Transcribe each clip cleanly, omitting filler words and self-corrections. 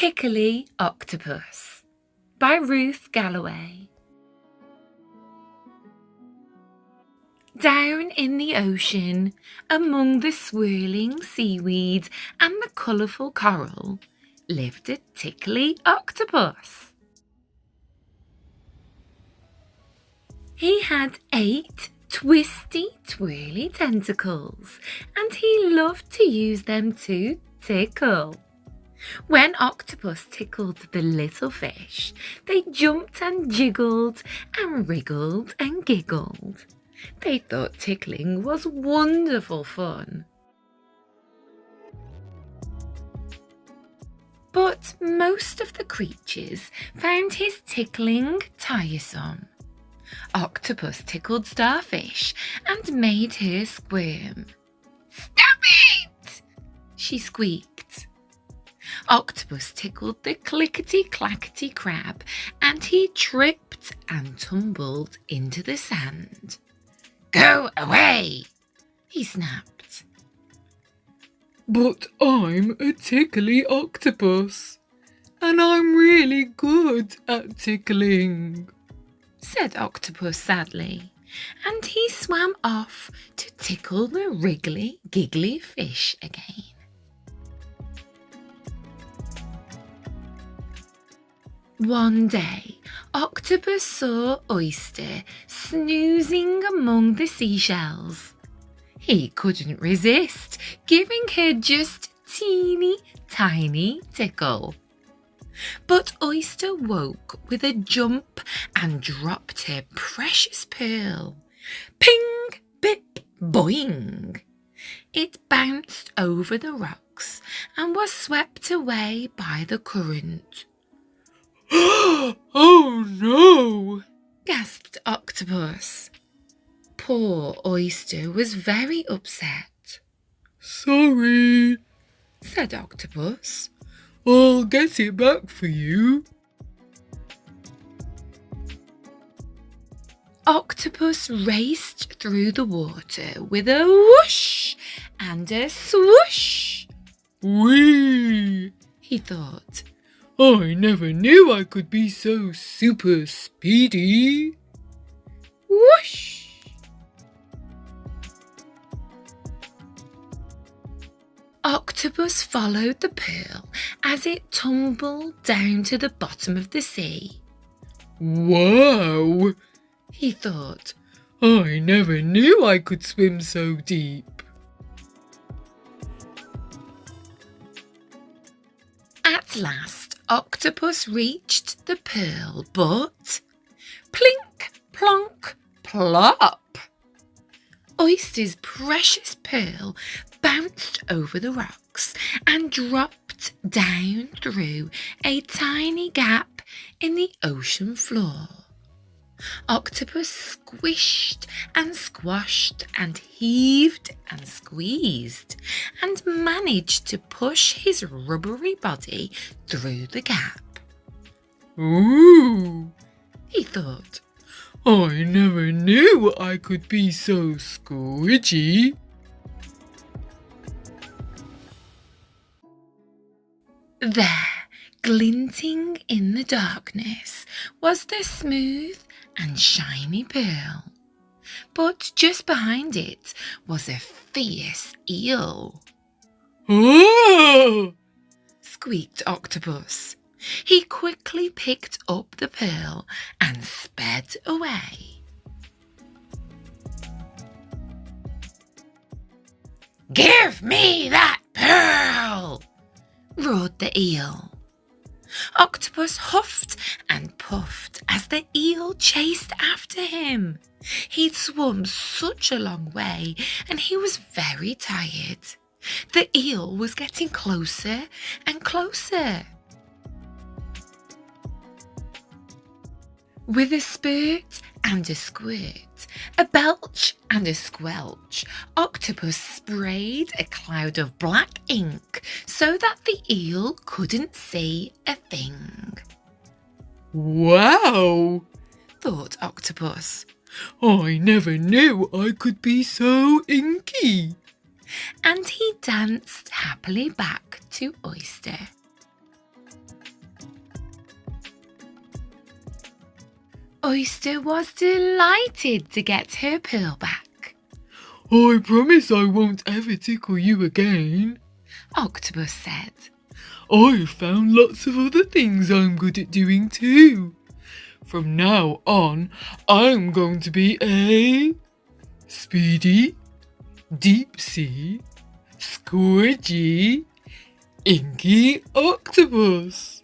TICKLY, Octopus by Ruth Galloway. Down in the ocean, among the swirling seaweed and the colourful coral, lived a tickly octopus. He had 8 twisty, twirly tentacles, and he loved to use them to tickle. When Octopus tickled the little fish, they jumped and jiggled and wriggled and giggled. They thought tickling was wonderful fun. But most of the creatures found his tickling tiresome. Octopus tickled Starfish and made her squirm. "Stop it!" she squeaked. Octopus tickled the clickety-clackety crab, and he tripped and tumbled into the sand. "Go away!" he snapped. "But I'm a tickly octopus, and I'm really good at tickling," said Octopus sadly, and he swam off to tickle the wriggly, giggly fish again. One day, Octopus saw Oyster snoozing among the seashells. He couldn't resist giving her just teeny tiny tickle. But Oyster woke with a jump and dropped her precious pearl. Ping, bip, boing! It bounced over the rocks and was swept away by the current. "Oh no!" gasped Octopus. Poor Oyster was very upset. "Sorry," said Octopus. "I'll get it back for you." Octopus raced through the water with a whoosh and a swoosh. "Whee!" he thought. "I never knew I could be so super speedy." Whoosh! Octopus followed the pearl as it tumbled down to the bottom of the sea. "Wow!" he thought. "I never knew I could swim so deep." At last, Octopus reached the pearl, but plink, plonk, plop! Oyster's precious pearl bounced over the rocks and dropped down through a tiny gap in the ocean floor. Octopus squished and squashed and heaved and squeezed and managed to push his rubbery body through the gap. "Ooh," he thought. "I never knew I could be so squidgy." There, glinting in the darkness, was the smooth and shiny pearl. But just behind it was a fierce eel. "Oh!" squeaked Octopus. He quickly picked up the pearl and sped away. "Give me that pearl!" roared the eel. Octopus huffed and puffed as the eel chased after him. He'd swum such a long way and he was very tired. The eel was getting closer and closer. With a spurt and a squirt, a belch and a squelch, Octopus sprayed a cloud of black ink so that the eel couldn't see a thing. "Wow!" thought Octopus. "I never knew I could be so inky." And he danced happily back to Oyster. Oyster was delighted to get her pearl back. I promise I won't ever tickle you again, Octopus said. I've found lots of other things I'm good at doing too. From now on, I'm going to be a speedy, deep sea, scourgy, inky octopus.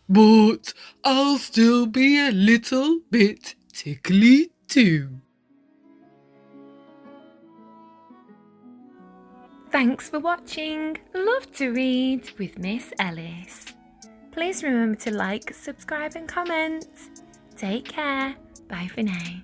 But I'll still be a little bit tickly too. Thanks for watching Love to Read with Miss Ellis. Please remember to like, subscribe and comment. Take care. Bye for now.